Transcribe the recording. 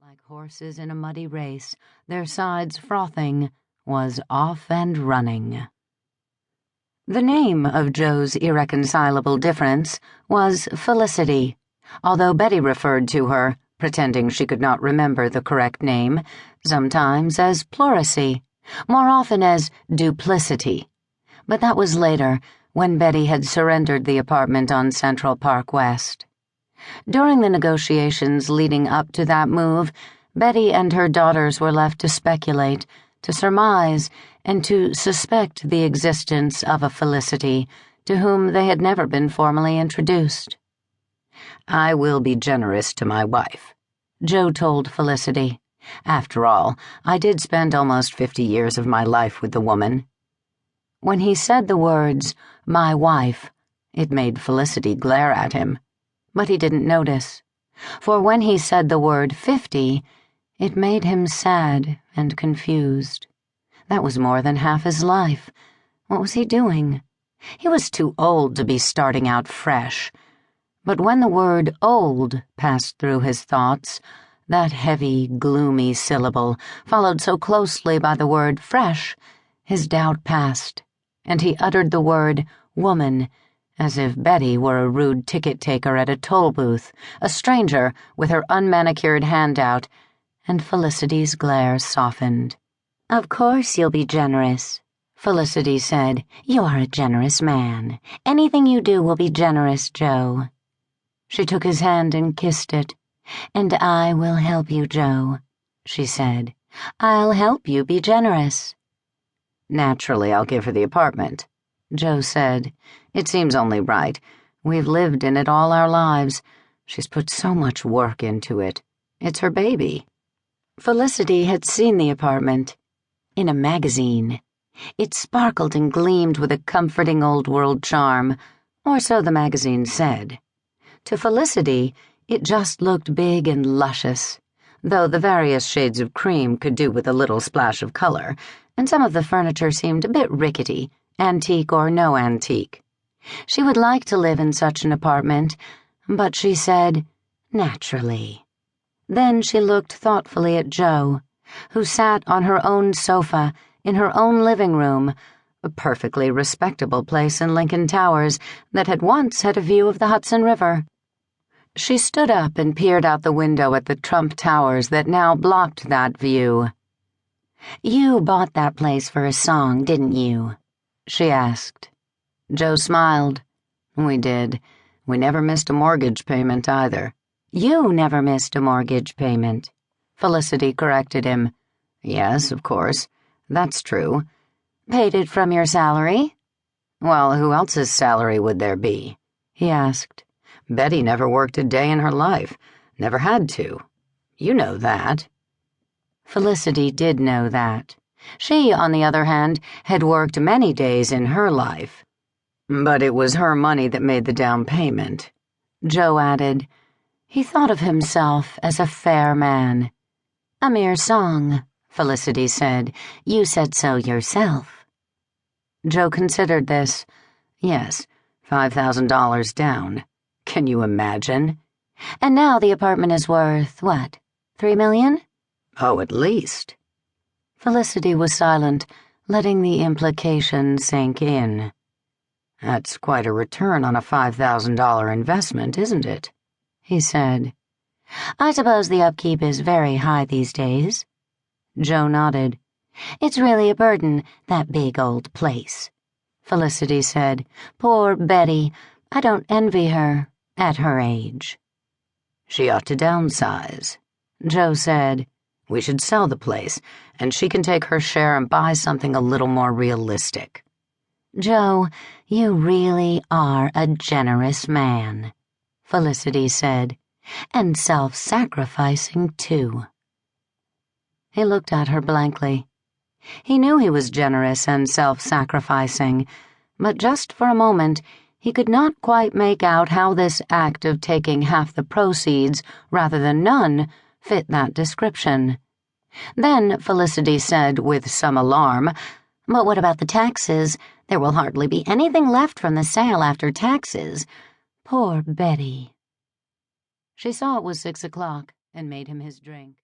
Like horses in a muddy race, their sides frothing, was off and running. The name of Joe's irreconcilable difference was Felicity, although Betty referred to her, pretending she could not remember the correct name, sometimes as pleurisy, more often as duplicity. But that was later, when Betty had surrendered the apartment on Central Park West. During the negotiations leading up to that move, Betty and her daughters were left to speculate, to surmise, and to suspect the existence of a Felicity to whom they had never been formally introduced. "I will be generous to my wife," Joe told Felicity. "After all, I did spend almost 50 years of my life with the woman." When he said the words, "my wife," it made Felicity glare at him. But he didn't notice, for when he said the word 50, it made him sad and confused. That was more than half his life. What was he doing? He was too old to be starting out fresh. But when the word old passed through his thoughts, that heavy, gloomy syllable, followed so closely by the word fresh, his doubt passed, and he uttered the word woman, as if Betty were a rude ticket-taker at a toll booth, a stranger with her unmanicured hand out, and Felicity's glare softened. "Of course you'll be generous," Felicity said. "You are a generous man. Anything you do will be generous, Joe." She took his hand and kissed it. "And I will help you, Joe," she said. "I'll help you be generous." "Naturally, I'll give her the apartment," Joe said. "It seems only right. We've lived in it all our lives. She's put so much work into it. It's her baby." Felicity had seen the apartment in a magazine. It sparkled and gleamed with a comforting old-world charm, or so the magazine said. To Felicity, it just looked big and luscious, though the various shades of cream could do with a little splash of color, and some of the furniture seemed a bit rickety, antique or no antique. She would like to live in such an apartment, but she said, "Naturally." Then she looked thoughtfully at Joe, who sat on her own sofa in her own living room, a perfectly respectable place in Lincoln Towers that had once had a view of the Hudson River. She stood up and peered out the window at the Trump Towers that now blocked that view. "You bought that place for a song, didn't you?" she asked. Joe smiled. "We did. We never missed a mortgage payment either." "You never missed a mortgage payment," Felicity corrected him. "Yes, of course. That's true." "Paid it from your salary?" "Well, who else's salary would there be?" he asked. "Betty never worked a day in her life. Never had to. You know that." Felicity did know that. She, on the other hand, had worked many days in her life. "But it was her money that made the down payment," Joe added. He thought of himself as a fair man. "A mere song," Felicity said. "You said so yourself." Joe considered this. Yes, $5,000 down. Can you imagine? "And now the apartment is worth, what, $3 million?" "Oh, at least." Felicity was silent, letting the implication sink in. "That's quite a return on a $5,000 investment, isn't it?" he said. "I suppose the upkeep is very high these days." Joe nodded. "It's really a burden, that big old place," Felicity said. "Poor Betty. I don't envy her, at her age." "She ought to downsize," Joe said. "We should sell the place, and she can take her share and buy something a little more realistic." "Joe, you really are a generous man," Felicity said, "and self-sacrificing, too." He looked at her blankly. He knew he was generous and self-sacrificing, but just for a moment he could not quite make out how this act of taking half the proceeds rather than none fit that description. Then Felicity said with some alarm, "But what about the taxes? There will hardly be anything left from the sale after taxes. Poor Betty." She saw it was 6 o'clock and made him his drink.